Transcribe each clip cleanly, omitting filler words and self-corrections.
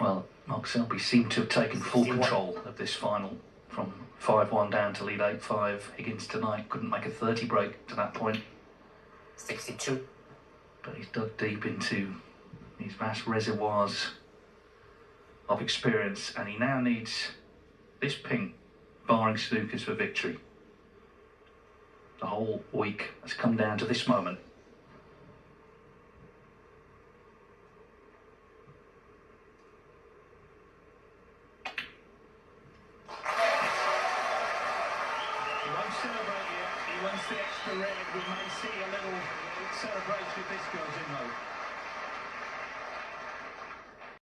Well, Mark Selby seemed to have taken full control of this final from 5-1 down to lead 8-5. Higgins tonight couldn't make a 30 break to that point. 62. But he's dug deep into these vast reservoirs of experience, and he now needs this pink, barring snookers, for victory. The whole week has come down to this moment. He won't celebrate yet. He wants the extra red. We may see a little celebration if this goes in though.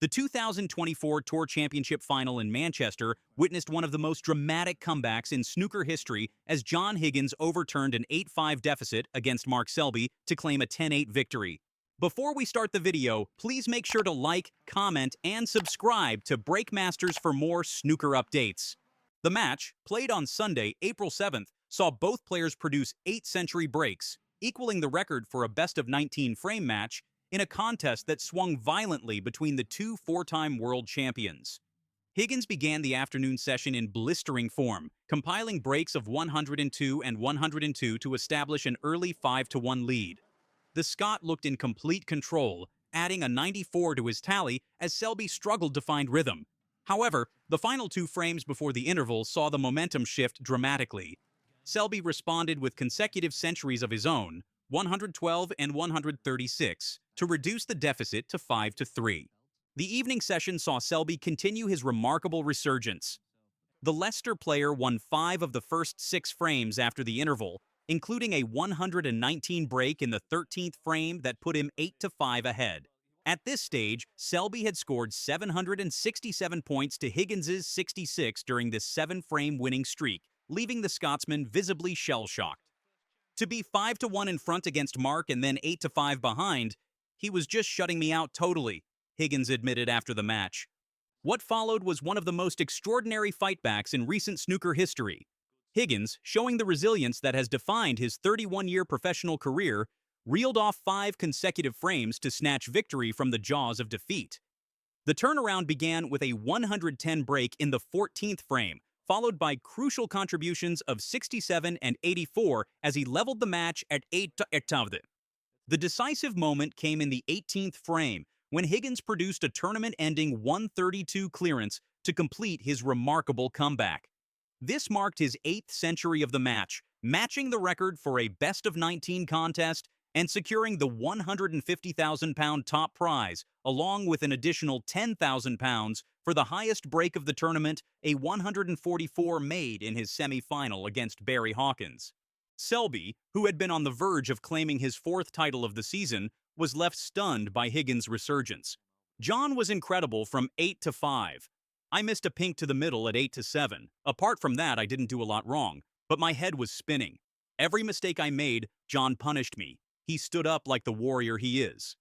The 2024 Tour Championship final in Manchester witnessed one of the most dramatic comebacks in snooker history as John Higgins overturned an 8-5 deficit against Mark Selby to claim a 10-8 victory. Before we start the video, please make sure to like, comment, and subscribe to Breakmasters for more snooker updates. The match, played on Sunday, April 7th, saw both players produce 8-century breaks, equaling the record for a best-of-19 frame match in a contest that swung violently between the two four-time world champions. Higgins began the afternoon session in blistering form, compiling breaks of 102 and 102 to establish an early 5-1 lead. The Scot looked in complete control, adding a 94 to his tally as Selby struggled to find rhythm. However, the final two frames before the interval saw the momentum shift dramatically. Selby responded with consecutive centuries of his own, 112 and 136, to reduce the deficit to 5-3. The evening session saw Selby continue his remarkable resurgence. The Leicester player won 5 of the first 6 frames after the interval, including a 119 break in the 13th frame that put him 8-5 ahead. At this stage, Selby had scored 767 points to Higgins's 66 during this 7-frame winning streak, leaving the Scotsman visibly shell-shocked. To be 5-1 in front against Mark and then 8-5 behind, he was just shutting me out totally, Higgins admitted after the match. What followed was one of the most extraordinary fightbacks in recent snooker history. Higgins, showing the resilience that has defined his 31-year professional career, reeled off 5 consecutive frames to snatch victory from the jaws of defeat. The turnaround began with a 110 break in the 14th frame, followed by crucial contributions of 67 and 84 as he leveled the match at 8-8. The decisive moment came in the 18th frame, when Higgins produced a tournament-ending 132 clearance to complete his remarkable comeback. This marked his 8th century of the match, matching the record for a best-of-19 contest and securing the £150,000 top prize, along with an additional £10,000 for the highest break of the tournament, a 144 made in his semi-final against Barry Hawkins. Selby, who had been on the verge of claiming his 4th title of the season, was left stunned by Higgins' resurgence. John was incredible from 8-5. I missed a pink to the middle at 8-7. Apart from that, I didn't do a lot wrong, but my head was spinning. Every mistake I made, John punished me. He stood up like the warrior he is.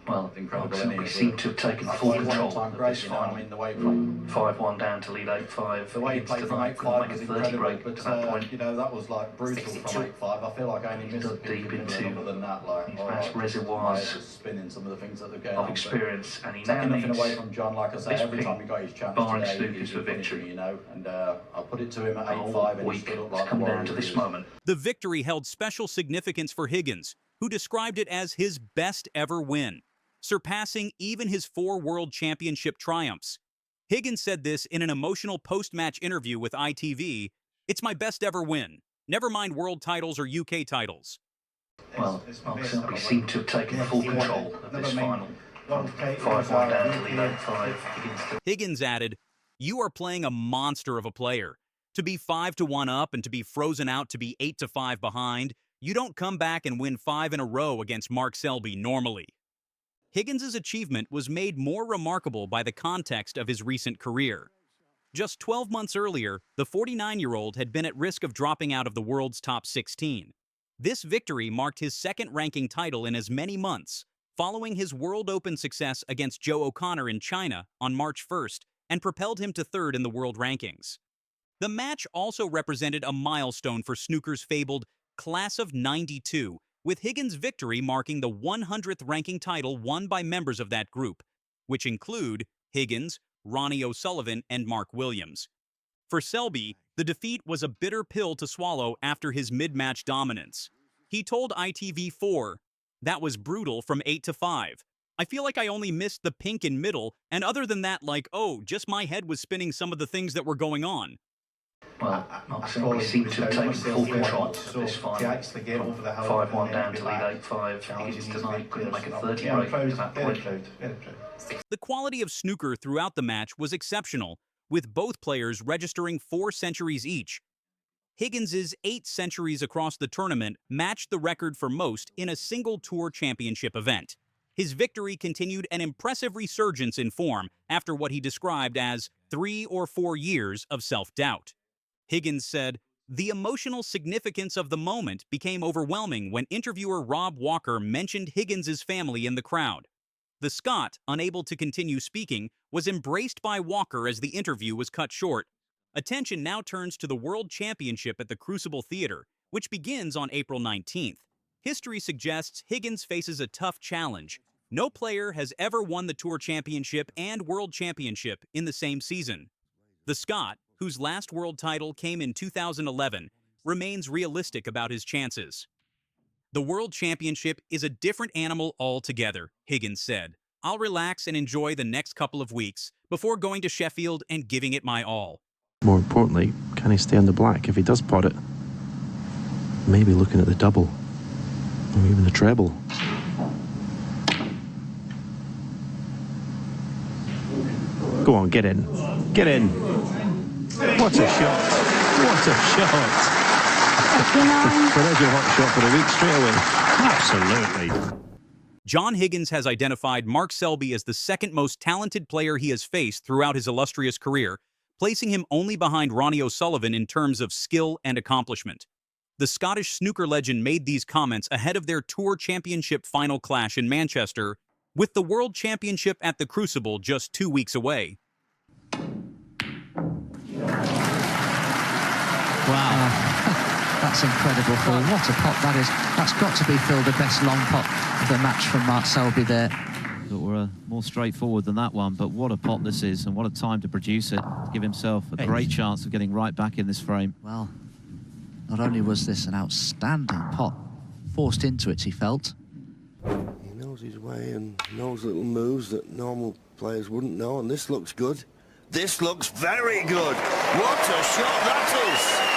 Well, Mark Selby seemed to have taken full control of this final. 5-1 down to lead 8-5. The way he played from 8-5 was incredible, but to that point. you know, that was like brutal from 8-5. I feel like I only missed a deep bit into other than that, like these vast reservoirs spinning some of the things that are going of on, experience, and he now taking nothing needs away from John. Like I say, this every pink, time he got his chance barring today, snookers he for finished victory. me, you know, and I'll put it to him at The 8-5, whole and he week stood up has like come the down warrior to he this is. moment. The victory held special significance for Higgins, who described it as his best ever win, surpassing even his 4 world championship triumphs. Higgins said this in an emotional post-match interview with ITV. "It's my best ever win. Never mind world titles or UK titles." Well, Mark Selby seemed to have taken full control of this final. 5-1 down to lead 8-5. Higgins added, "You are playing a monster of a player. To be 5-1 up and to be frozen out to be 8-5 behind, you don't come back and win 5 in a row against Mark Selby normally." Higgins' achievement was made more remarkable by the context of his recent career. Just 12 months earlier, the 49-year-old had been at risk of dropping out of the world's top 16. This victory marked his 2nd ranking title in as many months, following his World Open success against Joe O'Connor in China on March 1st, and propelled him to 3rd in the world rankings. The match also represented a milestone for snooker's fabled Class of '92, with Higgins' victory marking the 100th ranking title won by members of that group, which include Higgins, Ronnie O'Sullivan, and Mark Williams. For Selby, the defeat was a bitter pill to swallow after his mid-match dominance. He told ITV4, "That was brutal from 8 to 5. I feel like I only missed the pink in middle, and other than that, like, oh, just my head was spinning some of the things that were going on." Well, Mark Selby seemed to have taken full control of this final. From 5-1 down to lead 8-5. Higgins tonight couldn't make a 30 break to that point. The quality of snooker throughout the match was exceptional, with both players registering 4 centuries each. Higgins's 8 centuries across the tournament matched the record for most in a single tour championship event. His victory continued an impressive resurgence in form after what he described as 3 or 4 years of self-doubt. Higgins said, "The emotional significance of the moment became overwhelming when interviewer Rob Walker mentioned Higgins's family in the crowd. The Scot, unable to continue speaking, was embraced by Walker as the interview was cut short. Attention now turns to the World Championship at the Crucible Theatre, which begins on April 19th. History suggests Higgins faces a tough challenge. No player has ever won the Tour Championship and World Championship in the same season. The Scot, whose last world title came in 2011, remains realistic about his chances. "The World Championship is a different animal altogether," Higgins said. "I'll relax and enjoy the next couple of weeks before going to Sheffield and giving it my all." More importantly, can he stay on the black if he does pot it? Maybe looking at the double, or even the treble. Go on, get in. Get in. What a shot. What a shot. Well, there's your hot shot for the week straight away. Absolutely. John Higgins has identified Mark Selby as the second most talented player he has faced throughout his illustrious career, placing him only behind Ronnie O'Sullivan in terms of skill and accomplishment. The Scottish snooker legend made these comments ahead of their Tour Championship final clash in Manchester, with the World Championship at the Crucible just 2 weeks away. Wow. That's incredible, Phil. What a pot that is. That's got to be, Phil, the best long pot of the match from Mark Selby there. That were more straightforward than that one, but what a pot this is, and what a time to produce it. Give himself a great chance of getting right back in this frame. Well, not only was this an outstanding pot, forced into it, he felt. He knows his way and knows little moves that normal players wouldn't know, and this looks good. This looks very good. What a shot that is!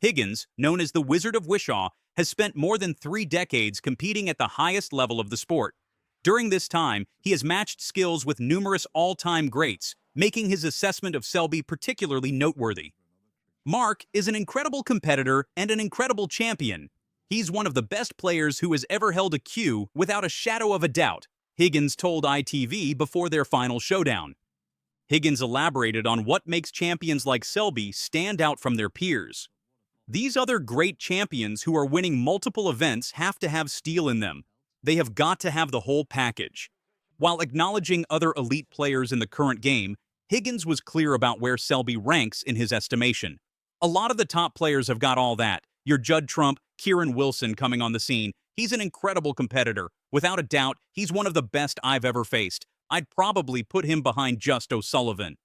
Higgins, known as the Wizard of Wishaw, has spent more than 3 decades competing at the highest level of the sport. During this time, he has matched skills with numerous all-time greats, making his assessment of Selby particularly noteworthy. Mark is an incredible competitor and an incredible champion. He's one of the best players who has ever held a cue without a shadow of a doubt, Higgins told ITV before their final showdown. Higgins elaborated on what makes champions like Selby stand out from their peers. "These other great champions who are winning multiple events have to have steel in them. They have got to have the whole package." While acknowledging other elite players in the current game, Higgins was clear about where Selby ranks in his estimation. "A lot of the top players have got all that. Your Judd Trump, Kieran Wilson coming on the scene. He's an incredible competitor. Without a doubt, he's one of the best I've ever faced. I'd probably put him behind just O'Sullivan."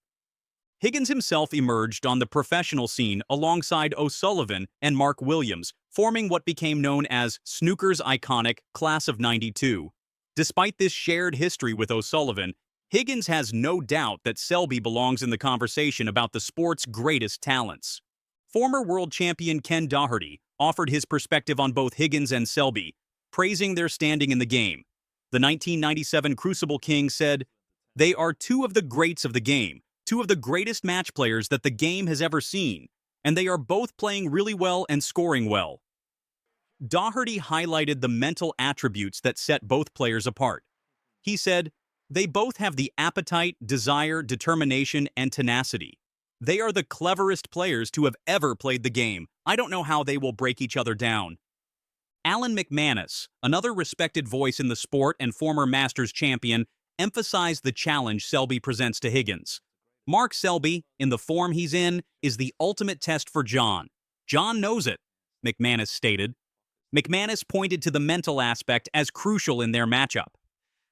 Higgins himself emerged on the professional scene alongside O'Sullivan and Mark Williams, forming what became known as snooker's iconic Class of '92. Despite this shared history with O'Sullivan, Higgins has no doubt that Selby belongs in the conversation about the sport's greatest talents. Former world champion Ken Doherty offered his perspective on both Higgins and Selby, praising their standing in the game. The 1997 Crucible King said, "They are 2 of the greats of the game, 2 of the greatest match players that the game has ever seen, and they are both playing really well and scoring well." Doherty highlighted the mental attributes that set both players apart. He said, "They both have the appetite, desire, determination, and tenacity. They are the cleverest players to have ever played the game. I don't know how they will break each other down." Alan McManus, another respected voice in the sport and former Masters champion, emphasized the challenge Selby presents to Higgins. "Mark Selby, in the form he's in, is the ultimate test for John. John knows it," McManus stated. McManus pointed to the mental aspect as crucial in their matchup.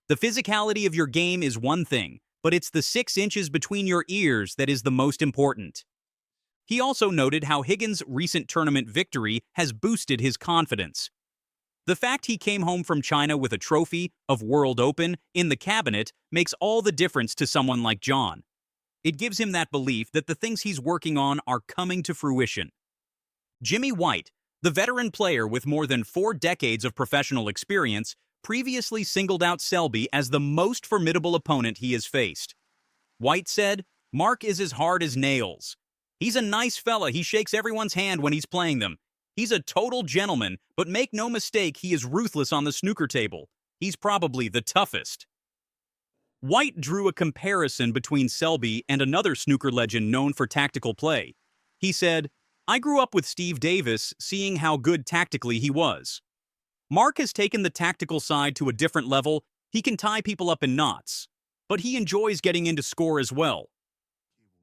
The physicality of your game is one thing, but it's the 6 inches between your ears that is the most important. He also noted how Higgins' recent tournament victory has boosted his confidence. The fact he came home from China with a trophy of World Open in the cabinet makes all the difference to someone like John. It gives him that belief that the things he's working on are coming to fruition. Jimmy White, the veteran player with more than 4 decades of professional experience, previously singled out Selby as the most formidable opponent he has faced. White said, "Mark is as hard as nails. He's a nice fella, he shakes everyone's hand when he's playing them. He's a total gentleman, but make no mistake, he is ruthless on the snooker table. He's probably the toughest." White drew a comparison between Selby and another snooker legend known for tactical play. He said, "I grew up with Steve Davis, seeing how good tactically he was. Mark has taken the tactical side to a different level. He can tie people up in knots, but he enjoys getting into score as well."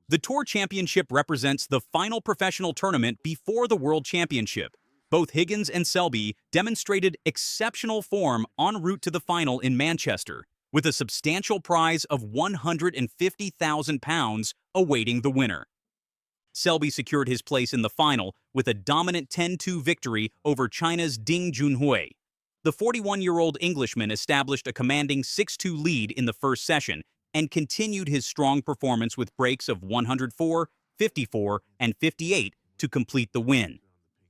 The Tour Championship represents the final professional tournament before the World Championship. Both Higgins and Selby demonstrated exceptional form en route to the final in Manchester, with a substantial prize of £150,000 awaiting the winner. Selby secured his place in the final with a dominant 10-2 victory over China's Ding Junhui. The 41-year-old Englishman established a commanding 6-2 lead in the first session and continued his strong performance with breaks of 104, 54, and 58 to complete the win.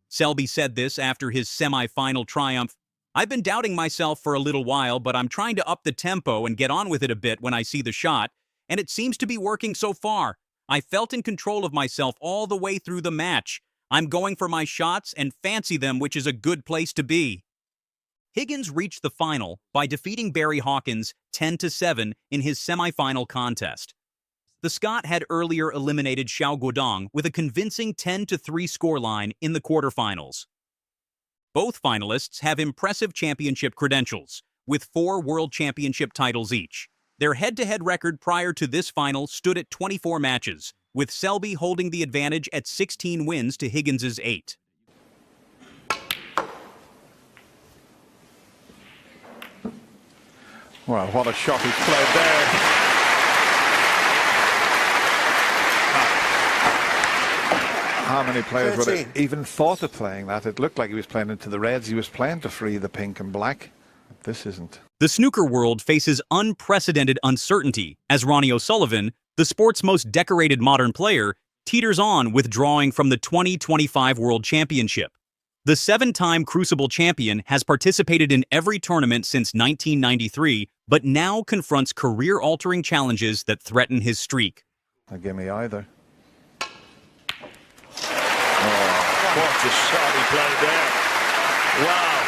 Selby said this after his semi-final triumph, "I've been doubting myself for a little while, but I'm trying to up the tempo and get on with it a bit when I see the shot, and it seems to be working so far. I felt in control of myself all the way through the match. I'm going for my shots and fancy them, which is a good place to be." Higgins reached the final by defeating Barry Hawkins 10-7 in his semi-final contest. The Scot had earlier eliminated Xiao Guodong with a convincing 10-3 scoreline in the quarterfinals. Both finalists have impressive championship credentials, with 4 World Championship titles each. Their head-to-head record prior to this final stood at 24 matches, with Selby holding the advantage at 16 wins to Higgins' 8. Well, what a shot he played there. How many players would have even thought of playing that? It looked like he was playing into the reds. He was playing to free the pink and black. This isn't. The snooker world faces unprecedented uncertainty as Ronnie O'Sullivan, the sport's most decorated modern player, teeters on withdrawing from the 2025 World Championship. The 7-time Crucible champion has participated in every tournament since 1993, but now confronts career-altering challenges that threaten his streak. Not give me either. What a shot he played there. Wow.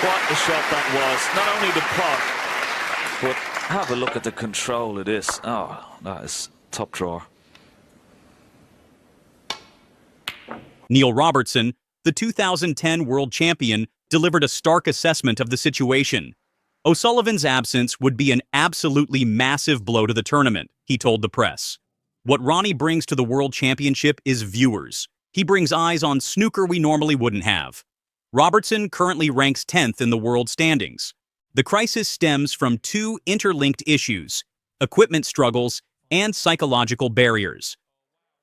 What a shot that was. Not only the pot, but have a look at the control of this. Oh, that is top drawer. Neil Robertson, the 2010 world champion, delivered a stark assessment of the situation. O'Sullivan's absence would be an absolutely massive blow to the tournament, he told the press. What Ronnie brings to the World Championship is viewers. He brings eyes on snooker we normally wouldn't have. Robertson currently ranks 10th in the world standings. The crisis stems from 2 interlinked issues: equipment struggles and psychological barriers.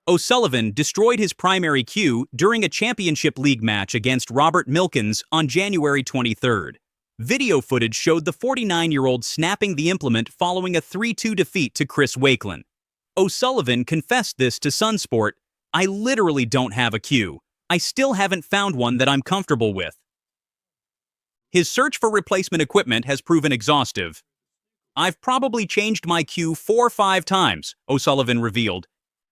O'Sullivan destroyed his primary cue during a championship league match against Robert Milkins on January 23rd. Video footage showed the 49-year-old snapping the implement following a 3-2 defeat to Chris Wakelin. O'Sullivan confessed this to Sunsport, "I literally don't have a cue. I still haven't found one that I'm comfortable with." His search for replacement equipment has proven exhaustive. "I've probably changed my cue 4 or 5 times, O'Sullivan revealed.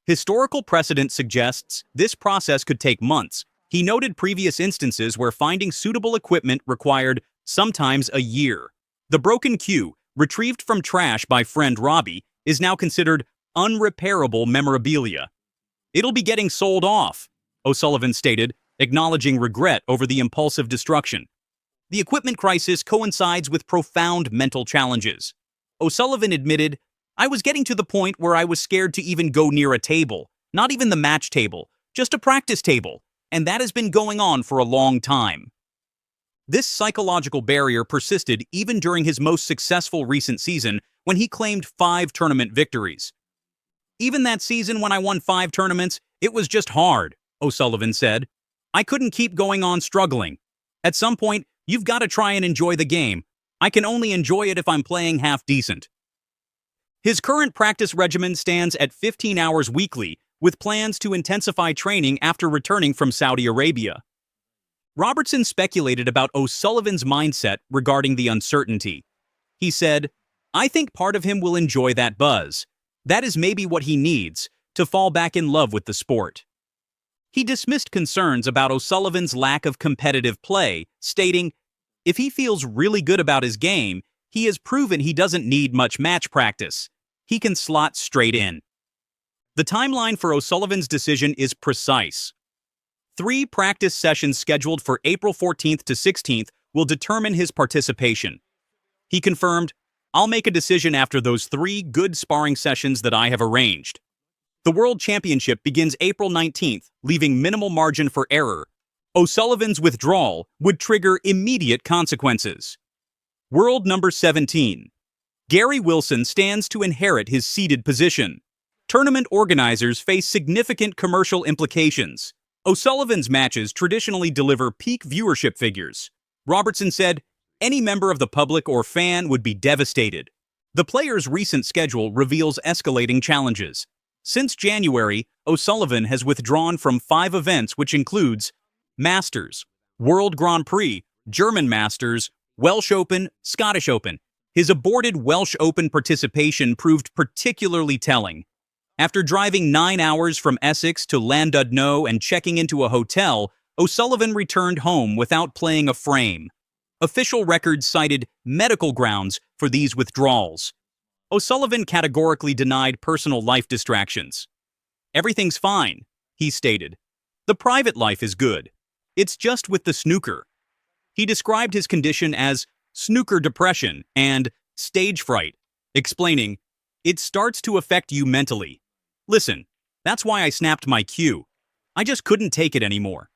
Historical precedent suggests this process could take months. He noted previous instances where finding suitable equipment required sometimes a year. The broken cue, retrieved from trash by friend Robbie, is now considered unrepairable memorabilia. It'll be getting sold off," O'Sullivan stated, acknowledging regret over the impulsive destruction. The equipment crisis coincides with profound mental challenges. O'Sullivan admitted, "I was getting to the point where I was scared to even go near a table, not even the match table, just a practice table. and that has been going on for a long time. This psychological barrier persisted even during his most successful recent season when he claimed 5 tournament victories. Even that season when I won 5 tournaments, it was just hard, O'Sullivan said. I couldn't keep going on struggling. At some point, you've got to try and enjoy the game. I can only enjoy it if I'm playing half decent. His current practice regimen stands at 15 hours weekly, with plans to intensify training after returning from Saudi Arabia. Robertson speculated about O'Sullivan's mindset regarding the uncertainty. He said, I think part of him will enjoy that buzz. That is maybe what he needs, to fall back in love with the sport. He dismissed concerns about O'Sullivan's lack of competitive play, stating, if he feels really good about his game, he has proven he doesn't need much match practice. He can slot straight in. The timeline for O'Sullivan's decision is precise. 3 practice sessions scheduled for April 14th to 16th will determine his participation. He confirmed, I'll make a decision after those 3 good sparring sessions that I have arranged. The World Championship begins April 19th, leaving minimal margin for error. O'Sullivan's withdrawal would trigger immediate consequences. World number 17. Gary Wilson stands to inherit his seeded position. Tournament organizers face significant commercial implications. O'Sullivan's matches traditionally deliver peak viewership figures. Robertson said, any member of the public or fan would be devastated. The player's recent schedule reveals escalating challenges. Since January, O'Sullivan has withdrawn from 5 events, which includes Masters, World Grand Prix, German Masters, Welsh Open, Scottish Open. His aborted Welsh Open participation proved particularly telling. After driving 9 hours from Essex to Llandudno and checking into a hotel, O'Sullivan returned home without playing a frame. Official records cited medical grounds for these withdrawals. O'Sullivan categorically denied personal life distractions. Everything's fine, he stated. The private life is good. It's just with the snooker. He described his condition as snooker depression and stage fright, explaining, it starts to affect you mentally. Listen, that's why I snapped my cue. I just couldn't take it anymore.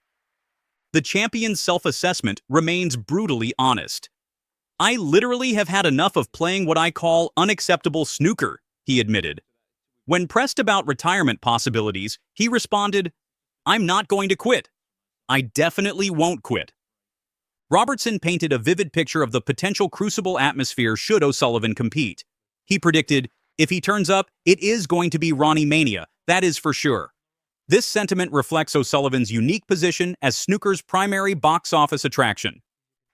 The champion's self-assessment remains brutally honest. I literally have had enough of playing what I call unacceptable snooker, he admitted. When pressed about retirement possibilities, he responded, I'm not going to quit. I definitely won't quit. Robertson painted a vivid picture of the potential Crucible atmosphere should O'Sullivan compete. He predicted, if he turns up, it is going to be Ronnie Mania, that is for sure. This sentiment reflects O'Sullivan's unique position as snooker's primary box office attraction.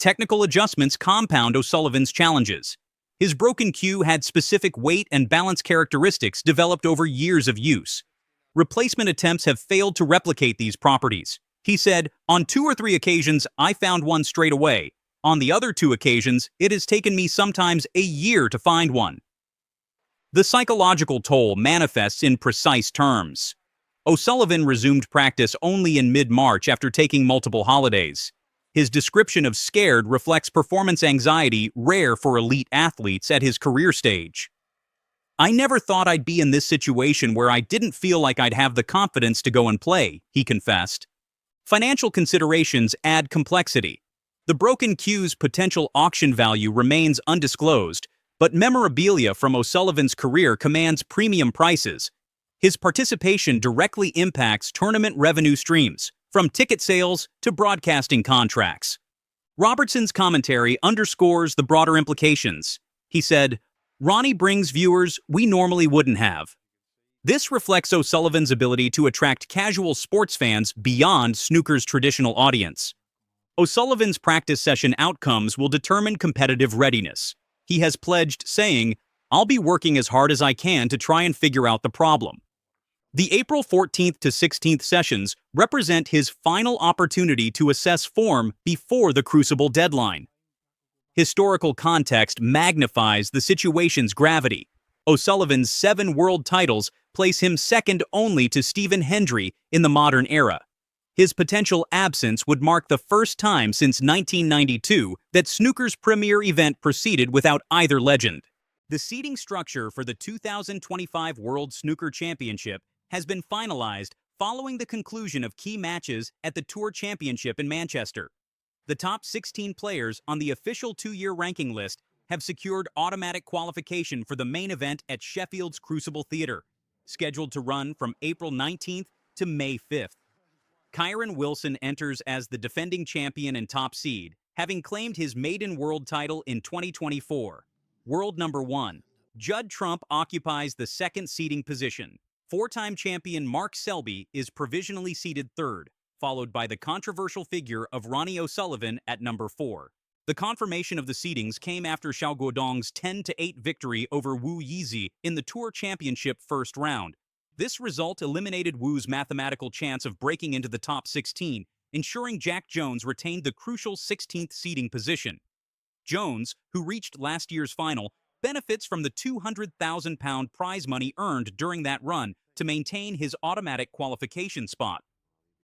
Technical adjustments compound O'Sullivan's challenges. His broken cue had specific weight and balance characteristics developed over years of use. Replacement attempts have failed to replicate these properties. He said, on 2 or 3 occasions, I found one straight away. On the other 2 occasions, it has taken me sometimes a year to find one. The psychological toll manifests in precise terms. O'Sullivan resumed practice only in mid-March after taking multiple holidays. His description of scared reflects performance anxiety rare for elite athletes at his career stage. I never thought I'd be in this situation where I didn't feel like I'd have the confidence to go and play, he confessed. Financial considerations add complexity. The broken cue's potential auction value remains undisclosed, but memorabilia from O'Sullivan's career commands premium prices. His participation directly impacts tournament revenue streams, from ticket sales to broadcasting contracts. Robertson's commentary underscores the broader implications. He said, Ronnie brings viewers we normally wouldn't have. This reflects O'Sullivan's ability to attract casual sports fans beyond snooker's traditional audience. O'Sullivan's practice session outcomes will determine competitive readiness. He has pledged, saying, I'll be working as hard as I can to try and figure out the problem. The April 14th to 16th sessions represent his final opportunity to assess form before the Crucible deadline. Historical context magnifies the situation's gravity. O'Sullivan's 7 world titles place him second only to Stephen Hendry in the modern era. His potential absence would mark the first time since 1992 that snooker's premier event proceeded without either legend. The seating structure for the 2025 World Snooker Championship has been finalized following the conclusion of key matches at the Tour Championship in Manchester. The top 16 players on the official 2-year ranking list have secured automatic qualification for the main event at Sheffield's Crucible Theatre, scheduled to run from April 19th to May 5th. Kyron Wilson enters as the defending champion and top seed, having claimed his maiden world title in 2024. World number 1. Judd Trump occupies the second seeding position. 4-time champion Mark Selby is provisionally seeded 3rd, followed by the controversial figure of Ronnie O'Sullivan at number 4. The confirmation of the seedings came after Xiao Guodong's 10-8 victory over Wu Yizi in the Tour Championship first round. This result eliminated Wu's mathematical chance of breaking into the top 16, ensuring Jack Jones retained the crucial 16th seeding position. Jones, who reached last year's final, benefits from the £200,000 prize money earned during that run to maintain his automatic qualification spot.